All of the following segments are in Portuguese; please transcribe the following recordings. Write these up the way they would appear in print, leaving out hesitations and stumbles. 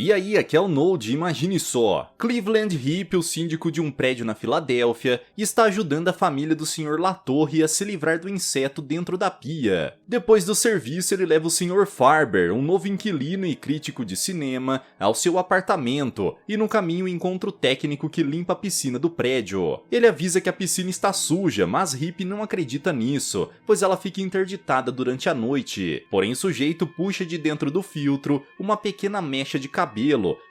E aí, aqui é o Node, imagine só. Cleveland Hip, o síndico de um prédio na Filadélfia, está ajudando a família do Sr. Latorre a se livrar do inseto dentro da pia. Depois do serviço, ele leva o Sr. Farber, um novo inquilino e crítico de cinema, ao seu apartamento, e no caminho encontra o técnico que limpa a piscina do prédio. Ele avisa que a piscina está suja, mas Hip não acredita nisso, pois ela fica interditada durante a noite. Porém, o sujeito puxa de dentro do filtro uma pequena mecha de cabelo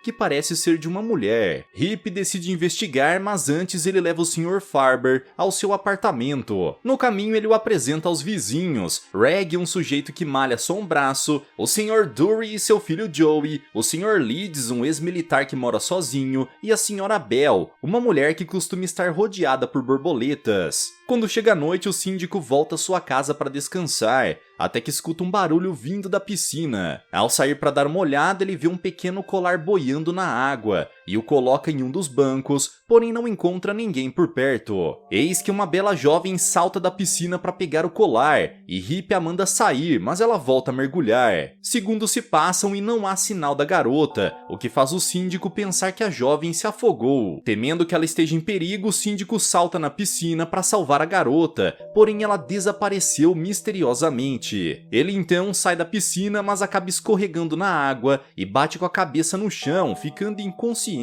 que parece ser de uma mulher. Hip decide investigar, mas antes ele leva o Sr. Farber ao seu apartamento. No caminho ele o apresenta aos vizinhos, Reg, um sujeito que malha só um braço, o Sr. Dury e seu filho Joey, o Sr. Leeds, um ex-militar que mora sozinho, e a Sra. Bell, uma mulher que costuma estar rodeada por borboletas. Quando chega a noite, o síndico volta à sua casa para descansar, até que escuta um barulho vindo da piscina. Ao sair para dar uma olhada, ele vê um pequeno colar boiando na água e o coloca em um dos bancos, porém não encontra ninguém por perto. Eis que uma bela jovem salta da piscina para pegar o colar, e Hip a manda sair, mas ela volta a mergulhar. Segundos se passam e não há sinal da garota, o que faz o síndico pensar que a jovem se afogou. Temendo que ela esteja em perigo, o síndico salta na piscina para salvar a garota, porém ela desapareceu misteriosamente. Ele então sai da piscina, mas acaba escorregando na água e bate com a cabeça no chão, ficando inconsciente.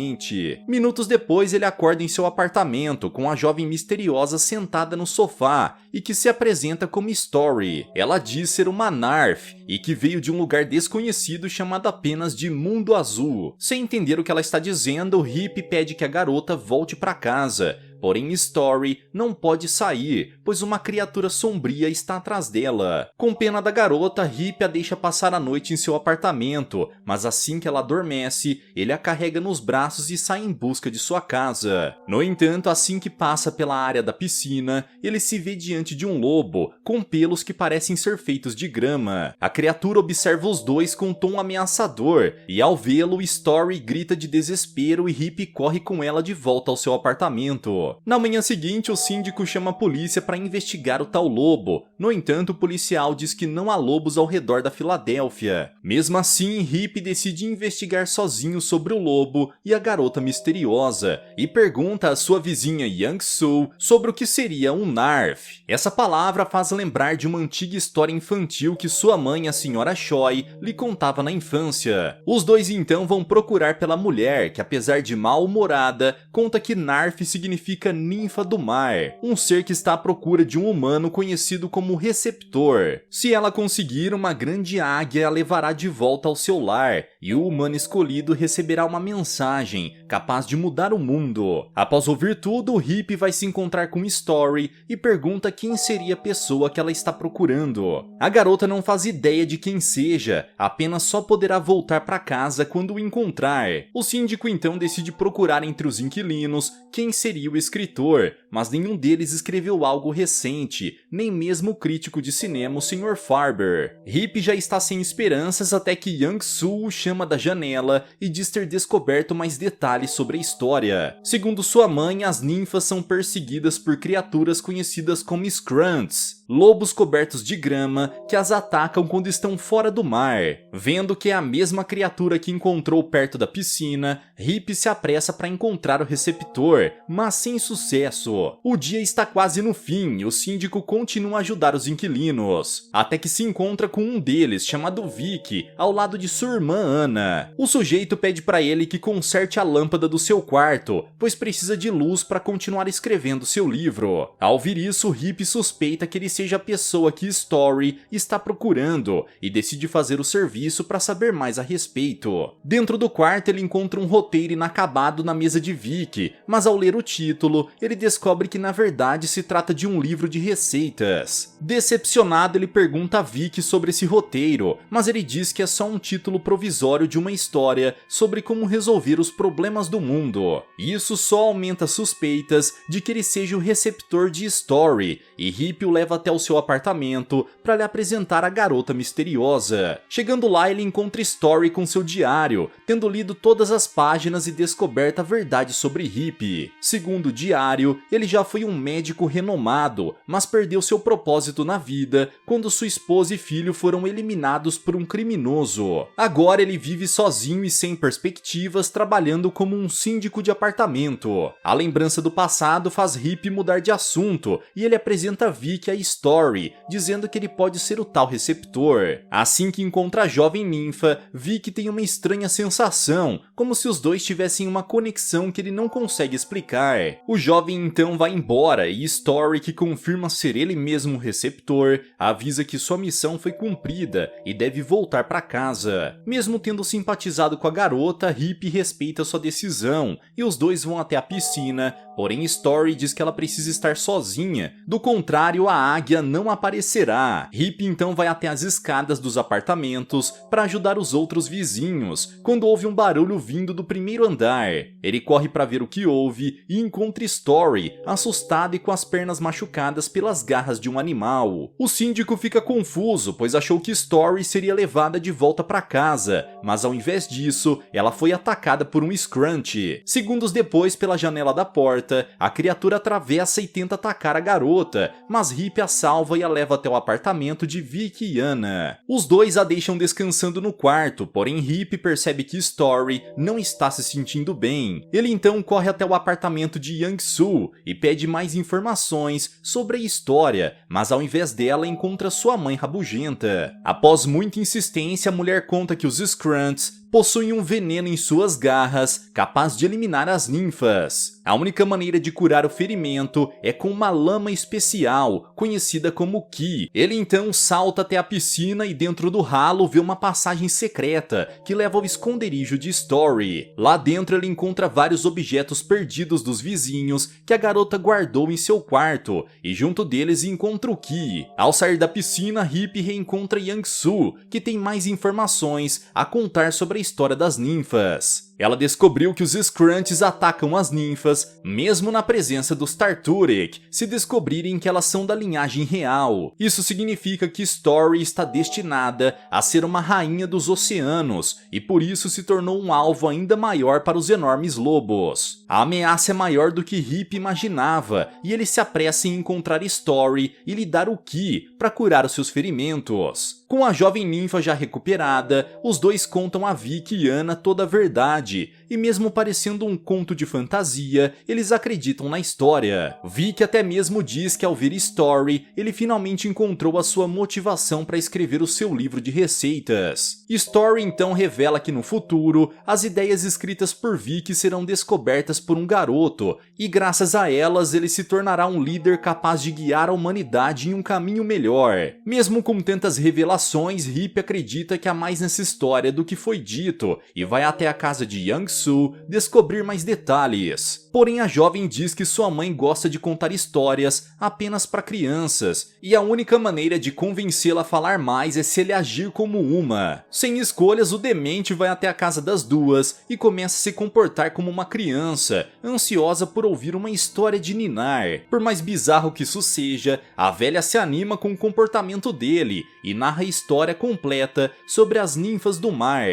Minutos depois, ele acorda em seu apartamento com a jovem misteriosa sentada no sofá e que se apresenta como Story. Ela diz ser uma Narf e que veio de um lugar desconhecido chamado apenas de Mundo Azul. Sem entender o que ela está dizendo, o Hip pede que a garota volte para casa. Porém, Story não pode sair, pois uma criatura sombria está atrás dela. Com pena da garota, Hip a deixa passar a noite em seu apartamento, mas assim que ela adormece, ele a carrega nos braços e sai em busca de sua casa. No entanto, assim que passa pela área da piscina, ele se vê diante de um lobo, com pelos que parecem ser feitos de grama. A criatura observa os dois com um tom ameaçador, e ao vê-lo, Story grita de desespero e Hip corre com ela de volta ao seu apartamento. Na manhã seguinte, o síndico chama a polícia para investigar o tal lobo. No entanto, o policial diz que não há lobos ao redor da Filadélfia. Mesmo assim, Hip decide investigar sozinho sobre o lobo e a garota misteriosa, e pergunta à sua vizinha Young-Soo sobre o que seria um Narf. Essa palavra faz lembrar de uma antiga história infantil que sua mãe, a Sra. Choi, lhe contava na infância. Os dois então vão procurar pela mulher, que apesar de mal-humorada, conta que Narf significa ninfa do mar, um ser que está à procura de um humano conhecido como receptor. Se ela conseguir, uma grande águia a levará de volta ao seu lar, e o humano escolhido receberá uma mensagem capaz de mudar o mundo. Após ouvir tudo, Hip vai se encontrar com Story e pergunta quem seria a pessoa que ela está procurando. A garota não faz ideia de quem seja, apenas só poderá voltar para casa quando o encontrar. O síndico então decide procurar entre os inquilinos quem seria o escritor, mas nenhum deles escreveu algo recente, nem mesmo o crítico de cinema, o Sr. Farber. Hip já está sem esperanças até que Young-Soo o chama da janela e diz ter descoberto mais detalhes sobre a história. Segundo sua mãe, as ninfas são perseguidas por criaturas conhecidas como Scrunts, lobos cobertos de grama que as atacam quando estão fora do mar. Vendo que é a mesma criatura que encontrou perto da piscina, Hip se apressa para encontrar o receptor, mas sem sucesso. O dia está quase no fim e o síndico continua a ajudar os inquilinos, até que se encontra com um deles, chamado Vic, ao lado de sua irmã Ana. O sujeito pede para ele que conserte a lâmpada do seu quarto, pois precisa de luz para continuar escrevendo seu livro. Ao ouvir isso, Hip suspeita que ele seja a pessoa que Story está procurando e decide fazer o serviço para saber mais a respeito. Dentro do quarto, ele encontra um roteiro inacabado na mesa de Vic, mas ao ler o título, ele descobre que na verdade se trata de um livro de receitas. Decepcionado, ele pergunta a Vic sobre esse roteiro, mas ele diz que é só um título provisório de uma história sobre como resolver os problemas do mundo. Isso só aumenta suspeitas de que ele seja o receptor de Story, e Hip o leva até o seu apartamento para lhe apresentar a garota misteriosa. Chegando lá, ele encontra Story com seu diário, tendo lido todas as páginas e descoberto a verdade sobre Hip. Segundo diário, ele já foi um médico renomado, mas perdeu seu propósito na vida quando sua esposa e filho foram eliminados por um criminoso. Agora ele vive sozinho e sem perspectivas, trabalhando como um síndico de apartamento. A lembrança do passado faz Hip mudar de assunto e ele apresenta Vic a Story, dizendo que ele pode ser o tal receptor. Assim que encontra a jovem ninfa, Vic tem uma estranha sensação, como se os dois tivessem uma conexão que ele não consegue explicar. O jovem então vai embora e Story, que confirma ser ele mesmo o receptor, avisa que sua missão foi cumprida e deve voltar para casa. Mesmo tendo simpatizado com a garota, Hip respeita sua decisão e os dois vão até a piscina, porém Story diz que ela precisa estar sozinha, do contrário a águia não aparecerá. Hip então vai até as escadas dos apartamentos para ajudar os outros vizinhos, quando ouve um barulho vindo do primeiro andar. Ele corre para ver o que houve e encontra Story, assustada e com as pernas machucadas pelas garras de um animal. O síndico fica confuso, pois achou que Story seria levada de volta para casa, mas ao invés disso, ela foi atacada por um Scrunch. Segundos depois, pela janela da porta, a criatura atravessa e tenta atacar a garota, mas Hip a salva e a leva até o apartamento de Vic e Anna. Os dois a deixam descansando no quarto, porém Hip percebe que Story não está se sentindo bem. Ele então corre até o apartamento de Young-Soo e pede mais informações sobre a história, mas ao invés dela encontra sua mãe rabugenta. Após muita insistência, a mulher conta que os Scrunts possuem um veneno em suas garras, capaz de eliminar as ninfas. A única maneira de curar o ferimento é com uma lama especial, conhecida como Ki. Ele então salta até a piscina e dentro do ralo vê uma passagem secreta que leva ao esconderijo de Story. Lá dentro ele encontra vários objetos perdidos dos vizinhos que a garota guardou em seu quarto, e junto deles encontra o Ki. Ao sair da piscina, Hip reencontra Young-Soo, que tem mais informações a contar sobre a história das ninfas. Ela descobriu que os Scrunts atacam as ninfas, mesmo na presença dos Tarturic, se descobrirem que elas são da linhagem real. Isso significa que Story está destinada a ser uma rainha dos oceanos, e por isso se tornou um alvo ainda maior para os enormes lobos. A ameaça é maior do que Hip imaginava, e ele se apressa em encontrar Story e lhe dar o Ki para curar os seus ferimentos. Com a jovem ninfa já recuperada, os dois contam a Vic e Anna toda a verdade, e mesmo parecendo um conto de fantasia, eles acreditam na história. Vic até mesmo diz que ao ver Story, ele finalmente encontrou a sua motivação para escrever o seu livro de receitas. Story então revela que no futuro, as ideias escritas por Vic serão descobertas por um garoto, e graças a elas ele se tornará um líder capaz de guiar a humanidade em um caminho melhor. Mesmo com tantas revelações, Hip acredita que há mais nessa história do que foi dito, e vai até a casa de Young-Soo descobrir mais detalhes. Porém, a jovem diz que sua mãe gosta de contar histórias apenas para crianças, e a única maneira de convencê-la a falar mais é se ele agir como uma. Sem escolhas, o demente vai até a casa das duas e começa a se comportar como uma criança, ansiosa por ouvir uma história de ninar. Por mais bizarro que isso seja, a velha se anima com o comportamento dele e narra a história completa sobre as ninfas do mar.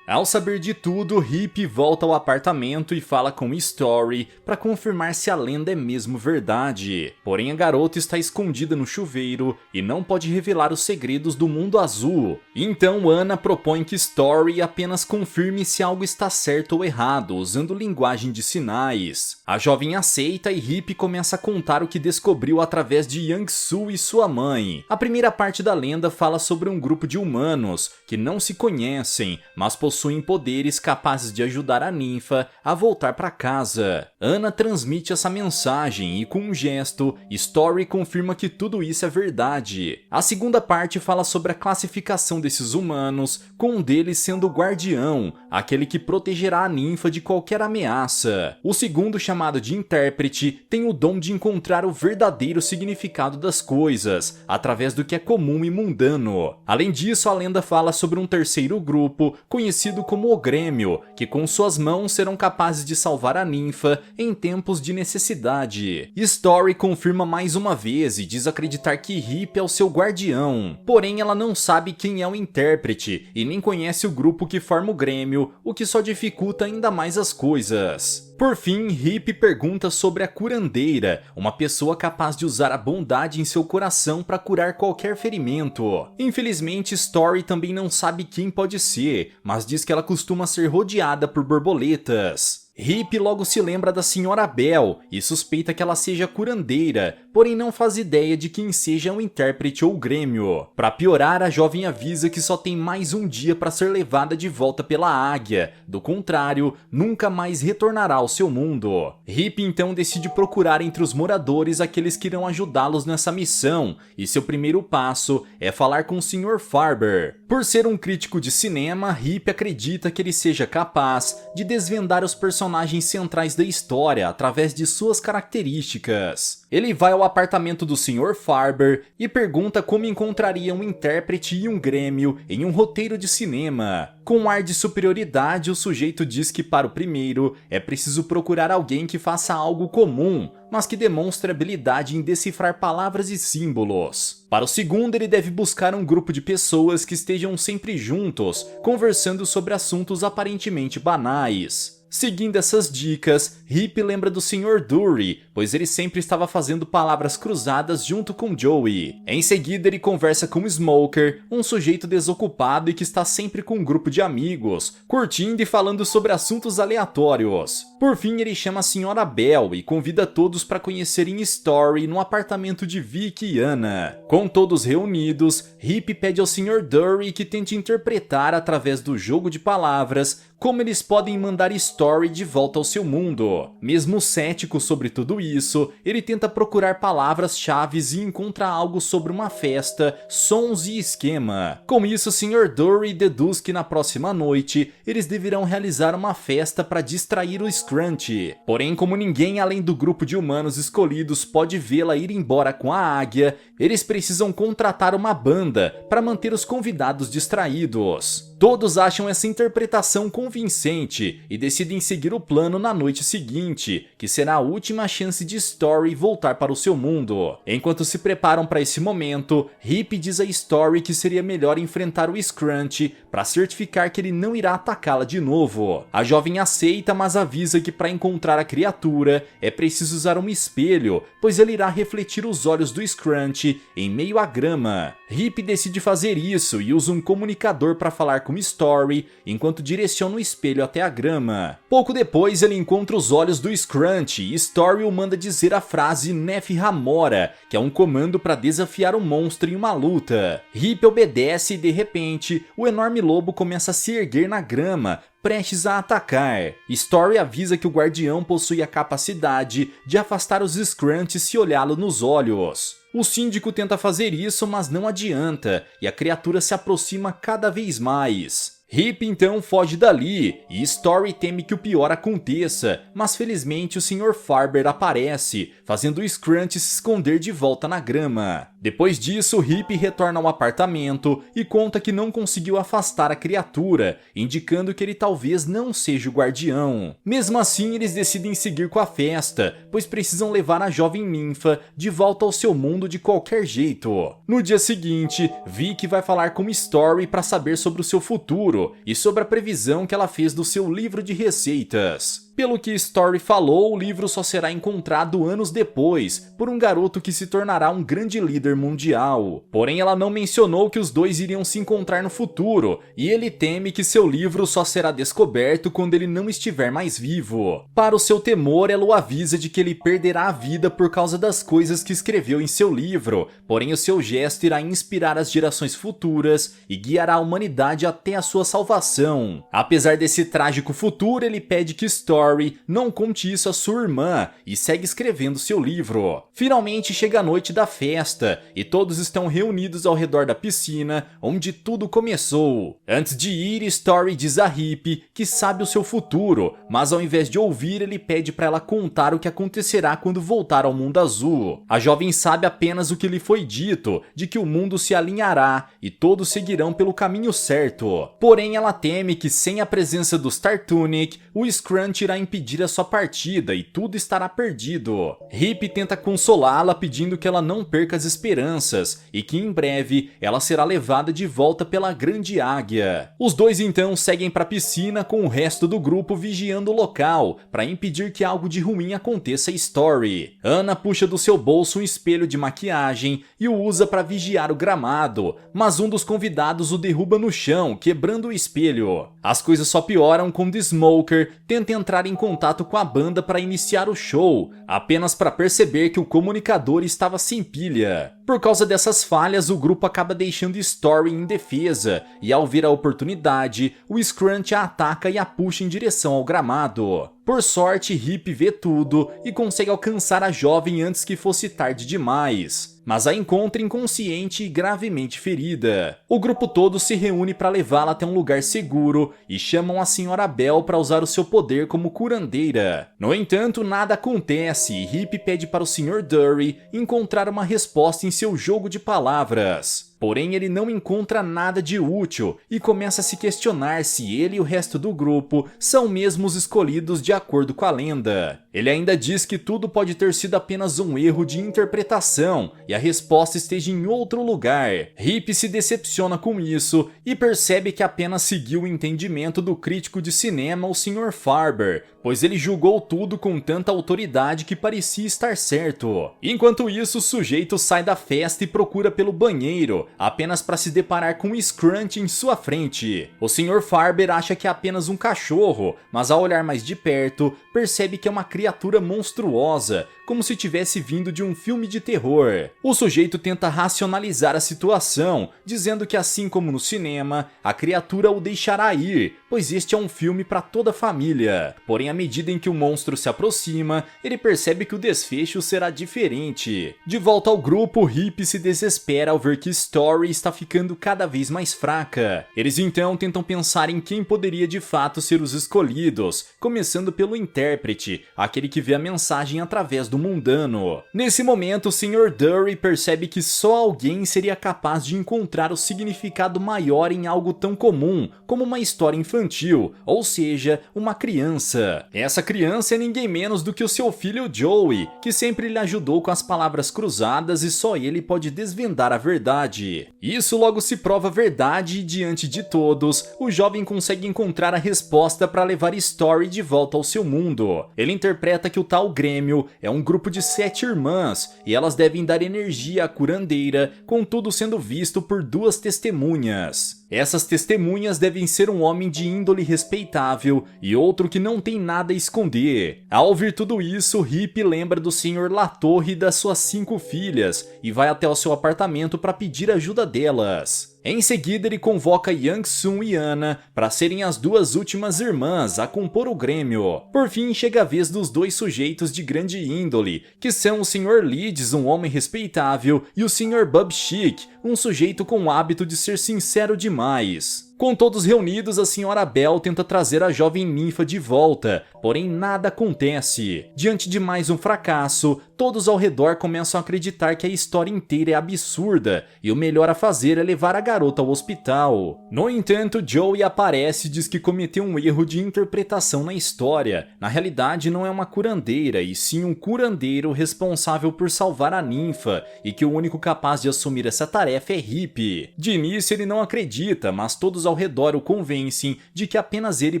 Ao saber de tudo, Hip volta ao apartamento e fala com Story para confirmar se a lenda é mesmo verdade. Porém, a garota está escondida no chuveiro e não pode revelar os segredos do mundo azul. Então, Anna propõe que Story apenas confirme se algo está certo ou errado, usando linguagem de sinais. A jovem aceita e Hip começa a contar o que descobriu através de Young-Soo e sua mãe. A primeira parte da lenda fala sobre um grupo de humanos que não se conhecem, mas possuem poderes capazes de ajudar a ninfa a voltar para casa. Anna transmite essa mensagem e com um gesto, Story confirma que tudo isso é verdade. A segunda parte fala sobre a classificação desses humanos, com um deles sendo o guardião, aquele que protegerá a ninfa de qualquer ameaça. O segundo, chamado de intérprete, tem o dom de encontrar o verdadeiro significado das coisas, através do que é comum e mundano. Além disso, a lenda fala sobre um terceiro grupo, conhecido como o Grêmio, que com suas mãos serão capazes de salvar a ninfa em tempos de necessidade. Story confirma mais uma vez e diz acreditar que Hip é o seu guardião, porém ela não sabe quem é o intérprete e nem conhece o grupo que forma o Grêmio, o que só dificulta ainda mais as coisas. Por fim, Hip pergunta sobre a curandeira, uma pessoa capaz de usar a bondade em seu coração para curar qualquer ferimento. Infelizmente, Story também não sabe quem pode ser, mas diz que ela costuma ser rodeada por borboletas. Hip logo se lembra da Sra. Bell e suspeita que ela seja curandeira, porém não faz ideia de quem seja o intérprete ou o grêmio. Para piorar, a jovem avisa que só tem mais um dia para ser levada de volta pela águia, do contrário, nunca mais retornará ao seu mundo. Hip então decide procurar entre os moradores aqueles que irão ajudá-los nessa missão, e seu primeiro passo é falar com o Sr. Farber. Por ser um crítico de cinema, Hip acredita que ele seja capaz de desvendar os personagens centrais da história através de suas características. Ele vai ao apartamento do Sr. Farber e pergunta como encontraria um intérprete e um grêmio em um roteiro de cinema. Com um ar de superioridade, o sujeito diz que para o primeiro é preciso procurar alguém que faça algo comum, mas que demonstre habilidade em decifrar palavras e símbolos. Para o segundo, ele deve buscar um grupo de pessoas que estejam sempre juntos, conversando sobre assuntos aparentemente banais. Seguindo essas dicas, Hip lembra do Sr. Dury, pois ele sempre estava fazendo palavras cruzadas junto com Joey. Em seguida, ele conversa com Smoker, um sujeito desocupado e que está sempre com um grupo de amigos, curtindo e falando sobre assuntos aleatórios. Por fim, ele chama a Sra. Bell e convida todos para conhecerem Story no apartamento de Vic e Anna. Com todos reunidos, Hip pede ao Sr. Dury que tente interpretar através do jogo de palavras como eles podem mandar Story de volta ao seu mundo. Mesmo cético sobre tudo isso, ele tenta procurar palavras-chave e encontra algo sobre uma festa, sons e esquema. Com isso, o Sr. Dury deduz que na próxima noite eles deverão realizar uma festa para distrair o Scrunch. Porém, como ninguém além do grupo de humanos escolhidos pode vê-la ir embora com a águia, eles precisam contratar uma banda para manter os convidados distraídos. Todos acham essa interpretação convincente e decidem seguir o plano na noite seguinte, que será a última chance de Story voltar para o seu mundo. Enquanto se preparam para esse momento, Hip diz a Story que seria melhor enfrentar o Scrunch para certificar que ele não irá atacá-la de novo. A jovem aceita, mas avisa que para encontrar a criatura é preciso usar um espelho, pois ele irá refletir os olhos do Scrunch em meio à grama. Hip decide fazer isso e usa um comunicador para falar com Story, enquanto direciona o espelho até a grama. Pouco depois, ele encontra os olhos do Scrunch e Story o manda dizer a frase Nef Hamora, que é um comando para desafiar o monstro em uma luta. Hip obedece e, de repente, o enorme lobo começa a se erguer na grama, prestes a atacar. Story avisa que o guardião possui a capacidade de afastar os Scrunch se olhá-lo nos olhos. O síndico tenta fazer isso, mas não adianta, e a criatura se aproxima cada vez mais. Hip então foge dali, e Story teme que o pior aconteça, mas felizmente o Sr. Farber aparece, fazendo o Scrunch se esconder de volta na grama. Depois disso, Hip retorna ao apartamento e conta que não conseguiu afastar a criatura, indicando que ele talvez não seja o guardião. Mesmo assim, eles decidem seguir com a festa, pois precisam levar a jovem ninfa de volta ao seu mundo de qualquer jeito. No dia seguinte, Vic vai falar com Story para saber sobre o seu futuro e sobre a previsão que ela fez do seu livro de receitas. Pelo que Story falou, o livro só será encontrado anos depois, por um garoto que se tornará um grande líder mundial. Porém, ela não mencionou que os dois iriam se encontrar no futuro, e ele teme que seu livro só será descoberto quando ele não estiver mais vivo. Para o seu temor, ela o avisa de que ele perderá a vida por causa das coisas que escreveu em seu livro, porém o seu gesto irá inspirar as gerações futuras e guiará a humanidade até a sua salvação. Apesar desse trágico futuro, ele pede que Story não conte isso à sua irmã e segue escrevendo seu livro. Finalmente chega a noite da festa e todos estão reunidos ao redor da piscina onde tudo começou. Antes de ir, Story diz a Hip que sabe o seu futuro, mas ao invés de ouvir, ele pede para ela contar o que acontecerá quando voltar ao mundo azul. A jovem sabe apenas o que lhe foi dito, de que o mundo se alinhará e todos seguirão pelo caminho certo. Porém, ela teme que sem a presença dos Tartunic, o Scrunch irá irá impedir a sua partida e tudo estará perdido. Hip tenta consolá-la pedindo que ela não perca as esperanças e que em breve ela será levada de volta pela Grande Águia. Os dois então seguem para a piscina com o resto do grupo vigiando o local para impedir que algo de ruim aconteça a Story. Anna puxa do seu bolso um espelho de maquiagem e o usa para vigiar o gramado, mas um dos convidados o derruba no chão, quebrando o espelho. As coisas só pioram quando Smoker tenta entrar em contato com a banda para iniciar o show, apenas para perceber que o comunicador estava sem pilha. Por causa dessas falhas, o grupo acaba deixando Story indefesa, e ao ver a oportunidade, o Scrunch a ataca e a puxa em direção ao gramado. Por sorte, Hip vê tudo e consegue alcançar a jovem antes que fosse tarde demais, mas a encontra inconsciente e gravemente ferida. O grupo todo se reúne para levá-la até um lugar seguro e chamam a Sra. Bell para usar o seu poder como curandeira. No entanto, nada acontece e Hip pede para o Sr. Dury encontrar uma resposta em seu jogo de palavras. Porém, ele não encontra nada de útil e começa a se questionar se ele e o resto do grupo são mesmo os escolhidos de acordo com a lenda. Ele ainda diz que tudo pode ter sido apenas um erro de interpretação e a resposta esteja em outro lugar. Hip se decepciona com isso e percebe que apenas seguiu o entendimento do crítico de cinema, o Sr. Farber, pois ele julgou tudo com tanta autoridade que parecia estar certo. Enquanto isso, o sujeito sai da festa e procura pelo banheiro, apenas para se deparar com um Scrunch em sua frente. O Sr. Farber acha que é apenas um cachorro, mas ao olhar mais de perto, percebe que é uma criatura monstruosa, como se tivesse vindo de um filme de terror. O sujeito tenta racionalizar a situação, dizendo que assim como no cinema, a criatura o deixará ir, pois este é um filme para toda a família. Porém, à medida em que o monstro se aproxima, ele percebe que o desfecho será diferente. De volta ao grupo, Hip se desespera ao ver que Story está ficando cada vez mais fraca. Eles então tentam pensar em quem poderia de fato ser os escolhidos, começando pelo intérprete, aquele que vê a mensagem através do mundano. Nesse momento, o Sr. Dury percebe que só alguém seria capaz de encontrar o significado maior em algo tão comum como uma história infantil, ou seja, uma criança. Essa criança é ninguém menos do que o seu filho Joey, que sempre lhe ajudou com as palavras cruzadas e só ele pode desvendar a verdade. Isso logo se prova verdade e diante de todos, o jovem consegue encontrar a resposta para levar Story de volta ao seu mundo. Ele interpreta que o tal Grêmio é um grupo de 7 irmãs e elas devem dar energia à curandeira, contudo sendo visto por 2 testemunhas. Essas testemunhas devem ser um homem de índole respeitável e outro que não tem nada a esconder. Ao ouvir tudo isso, Hip lembra do Sr. Latorre e das suas 5 filhas e vai até o seu apartamento para pedir ajuda delas. Em seguida, ele convoca Yang Sun e Anna para serem as 2 últimas irmãs a compor o Grêmio. Por fim, chega a vez dos 2 sujeitos de grande índole, que são o Sr. Leeds, um homem respeitável, e o Sr. Bub Chic, um sujeito com o hábito de ser sincero demais. Com todos reunidos, a Sra. Bell tenta trazer a jovem ninfa de volta, porém nada acontece. Diante de mais um fracasso, todos ao redor começam a acreditar que a história inteira é absurda e o melhor a fazer é levar a garota ao hospital. No entanto, Joey aparece e diz que cometeu um erro de interpretação na história. Na realidade, não é uma curandeira, e sim um curandeiro responsável por salvar a ninfa, e que o único capaz de assumir essa tarefa é Hip. De início ele não acredita, mas todos ao redor o convencem de que apenas ele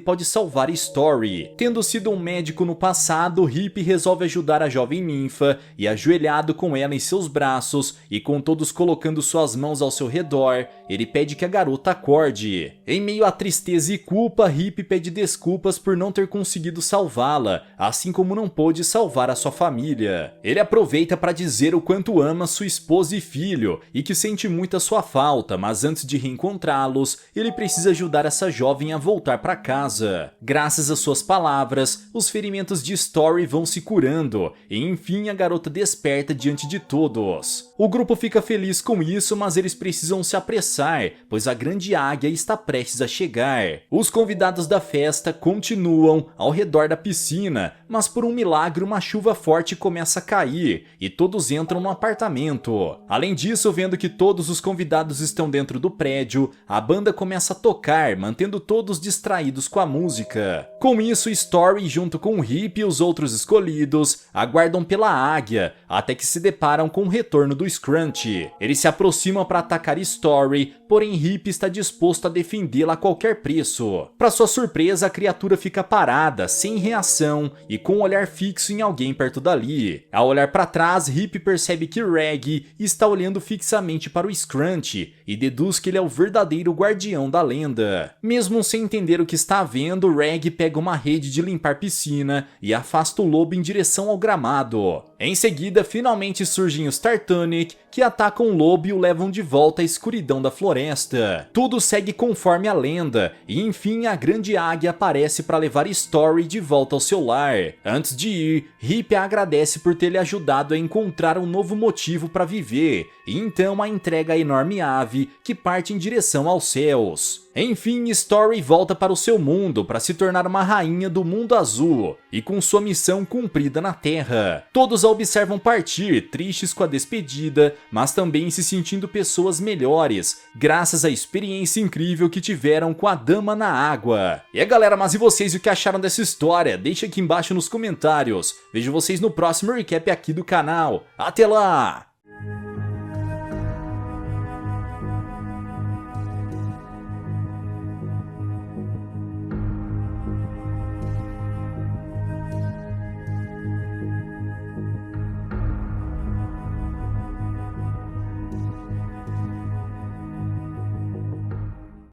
pode salvar Story. Tendo sido um médico no passado, Hip resolve ajudar a jovem ninfa e, ajoelhado com ela em seus braços e com todos colocando suas mãos ao seu redor, ele pede que a garota acorde. Em meio à tristeza e culpa, Hip pede desculpas por não ter conseguido salvá-la, assim como não pôde salvar a sua família. Ele aproveita para dizer o quanto ama sua esposa e filho e que sente muito a sua falta, mas antes de reencontrá-los, ele precisa ajudar essa jovem a voltar para casa. Graças às suas palavras, os ferimentos de Story vão se curando e enfim a garota desperta diante de todos. O grupo fica feliz com isso, mas eles precisam se apressar, pois a Grande Águia está prestes a chegar. Os convidados da festa continuam ao redor da piscina, mas por um milagre uma chuva forte começa a cair e todos entram no apartamento. Além disso, vendo que todos os convidados estão dentro do prédio, a banda começa começa a tocar, mantendo todos distraídos com a música. Com isso, Story, junto com o Hip e os outros escolhidos, aguardam pela águia, até que se deparam com o retorno do Scrunch. Eles se aproximam para atacar Story, porém Hip está disposto a defendê-la a qualquer preço. Para sua surpresa, a criatura fica parada, sem reação e com um olhar fixo em alguém perto dali. Ao olhar para trás, Hip percebe que Reg está olhando fixamente para o Scrunch e deduz que ele é o verdadeiro guardião da lenda. Mesmo sem entender o que está vendo, Reg pega uma rede de limpar piscina e afasta o lobo em direção ao gramado. Em seguida, finalmente surgem os Tartanic, que atacam o lobo e o levam de volta à escuridão da floresta. Tudo segue conforme a lenda, e enfim a grande águia aparece para levar Story de volta ao seu lar. Antes de ir, Hip a agradece por ter lhe ajudado a encontrar um novo motivo para viver, e então a entrega a enorme ave, que parte em direção aos céus. Enfim, Story volta para o seu mundo para se tornar uma rainha do mundo azul, e com sua missão cumprida na Terra. Todos a observam partir, tristes com a despedida, mas também se sentindo pessoas melhores, graças à experiência incrível que tiveram com a Dama na Água. E galera, mas e vocês, o que acharam dessa história? Deixa aqui embaixo nos comentários. Vejo vocês no próximo recap aqui do canal. Até lá!